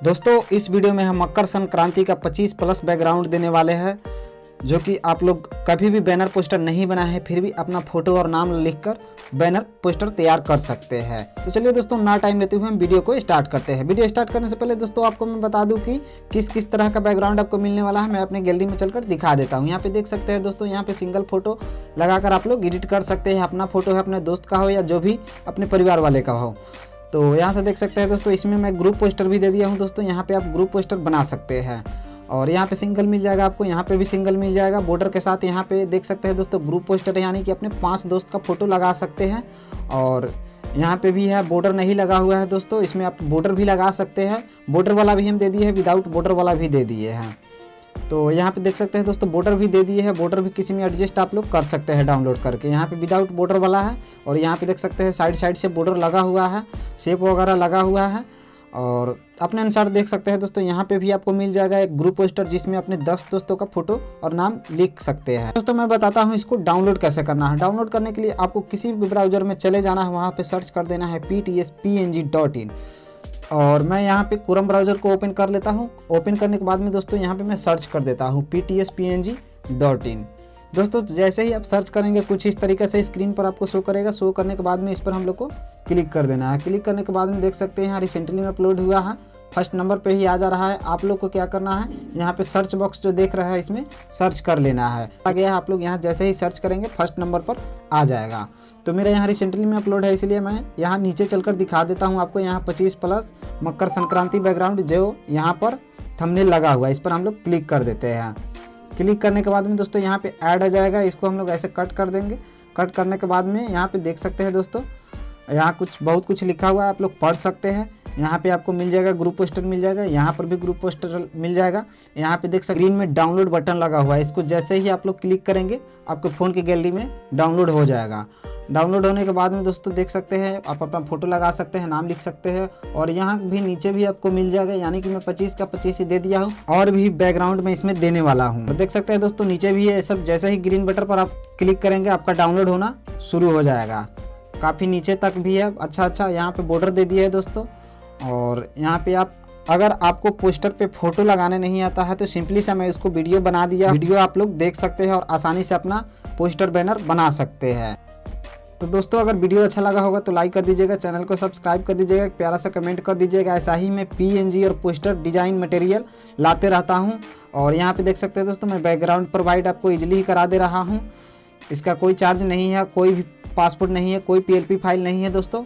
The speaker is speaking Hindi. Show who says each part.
Speaker 1: दोस्तों इस वीडियो में हम मकर संक्रांति का 25 प्लस बैकग्राउंड देने वाले हैं, जो कि आप लोग कभी भी बैनर पोस्टर नहीं बनाए हैं फिर भी अपना फोटो और नाम लिखकर बैनर पोस्टर तैयार कर सकते हैं। तो चलिए दोस्तों ना टाइम लेते हुए हम वीडियो को स्टार्ट करते हैं। वीडियो स्टार्ट करने से पहले दोस्तों आपको मैं बता दूं कि किस किस तरह का बैकग्राउंड आपको मिलने वाला है। मैं अपने गैलरी में चलकर दिखा देता हूँ। यहाँ पे देख सकते हैं दोस्तों, यहाँ पे सिंगल फोटो लगाकर आप लोग एडिट कर सकते हैं। अपना फोटो है, अपने दोस्त का हो या जो भी अपने परिवार वाले का हो। तो यहाँ से देख सकते हैं दोस्तों, इसमें मैं ग्रुप पोस्टर भी दे दिया हूँ दोस्तों। यहाँ पे आप ग्रुप पोस्टर बना सकते हैं और यहाँ पे सिंगल मिल जाएगा आपको, यहाँ पे भी सिंगल मिल जाएगा बॉर्डर के साथ। यहाँ पे देख सकते हैं दोस्तों ग्रुप पोस्टर है, यानी कि अपने 5 दोस्त का फोटो लगा सकते हैं। और यहाँ पे भी है, बॉर्डर नहीं लगा हुआ है दोस्तों, इसमें आप बॉर्डर भी लगा सकते हैं। बॉर्डर वाला भी हम दे दिए है, विदाउट बॉर्डर वाला भी दे दिए हैं। तो यहाँ पे देख सकते हैं दोस्तों बॉर्डर भी दे दिए है। बॉर्डर भी किसी में एडजस्ट आप लोग कर सकते हैं डाउनलोड करके। यहाँ पे विदाउट बॉर्डर वाला है और यहाँ पे देख सकते हैं साइड से बॉर्डर लगा हुआ है, शेप वगैरह लगा हुआ है। और अपने अनुसार देख सकते हैं दोस्तों, यहाँ पे भी आपको मिल जाएगा एक ग्रुप पोस्टर जिसमें अपने 10 दोस्तों का फोटो और नाम लिख सकते हैं। दोस्तों मैं बताता हूँ इसको डाउनलोड कैसे करना है। डाउनलोड करने के लिए आपको किसी भी ब्राउजर में चले जाना है, वहाँ पे सर्च कर देना है ptspng.in। और मैं यहाँ पे क्रोम ब्राउज़र को ओपन कर लेता हूँ। ओपन करने के बाद में दोस्तों यहाँ पे मैं सर्च कर देता हूँ ptspng.in। दोस्तों जैसे ही आप सर्च करेंगे कुछ इस तरीके से स्क्रीन पर आपको शो करेगा। शो करने के बाद में इस पर हम लोग को क्लिक कर देना है। क्लिक करने के बाद में देख सकते हैं यहाँ रिसेंटली में अपलोड हुआ है, फर्स्ट नंबर पे ही आ जा रहा है। आप लोग को क्या करना है, यहाँ पे सर्च बॉक्स जो देख रहा है इसमें सर्च कर लेना है। आ गया है, आप लोग यहाँ जैसे ही सर्च करेंगे फर्स्ट नंबर पर आ जाएगा। तो मेरा यहाँ रिसेंटली में अपलोड है, इसलिए मैं यहाँ नीचे चलकर दिखा देता हूँ आपको। यहाँ 25 प्लस मकर संक्रांति बैकग्राउंड जो यहाँ पर थंबनेल लगा हुआ है, इस पर हम लोग क्लिक कर देते हैं। क्लिक करने के बाद में दोस्तों यहाँ पे ऐड आ जाएगा, इसको हम लोग ऐसे कट कर देंगे। कट करने के बाद में यहाँ पे देख सकते हैं दोस्तों, यहाँ बहुत कुछ लिखा हुआ है, आप लोग पढ़ सकते हैं। यहाँ पे आपको मिल जाएगा ग्रुप पोस्टर मिल जाएगा, यहाँ पर भी ग्रुप पोस्टर मिल जाएगा। यहाँ पे देख सकते स्क्रीन में डाउनलोड बटन लगा हुआ है, इसको जैसे ही आप लोग क्लिक करेंगे आपके फ़ोन की गैलरी में डाउनलोड हो जाएगा। डाउनलोड होने के बाद में दोस्तों देख सकते हैं आप अपना फोटो लगा सकते हैं, नाम लिख सकते हैं। और यहाँ भी नीचे भी आपको मिल जाएगा, यानी कि मैं 25 का 25 ही दे दिया हूँ और भी बैकग्राउंड में इसमें देने वाला हूँ। तो देख सकते हैं दोस्तों नीचे भी है सब। जैसे ही ग्रीन बटन पर आप क्लिक करेंगे आपका डाउनलोड होना शुरू हो जाएगा। काफ़ी नीचे तक भी है। अच्छा यहाँ पे बॉर्डर दे दिया है दोस्तों। और यहाँ पे आप अगर आपको पोस्टर पे फोटो लगाने नहीं आता है तो सिंपली सा मैं इसको वीडियो बना दिया। वीडियो आप लोग देख सकते हैं और आसानी से अपना पोस्टर बैनर बना सकते हैं। तो दोस्तों अगर वीडियो अच्छा लगा होगा तो लाइक कर दीजिएगा, चैनल को सब्सक्राइब कर दीजिएगा, एक प्यारा सा कमेंट कर दीजिएगा। ऐसा ही मैं PNG और पोस्टर डिजाइन मटेरियल लाते रहता हूँ। और यहाँ पे देख सकते हैं दोस्तों मैं बैकग्राउंड प्रोवाइड आपको ईजिली ही करा दे रहा हूँ। इसका कोई चार्ज नहीं है, कोई भी पासपोर्ट नहीं है, कोई PLP फाइल नहीं है दोस्तों।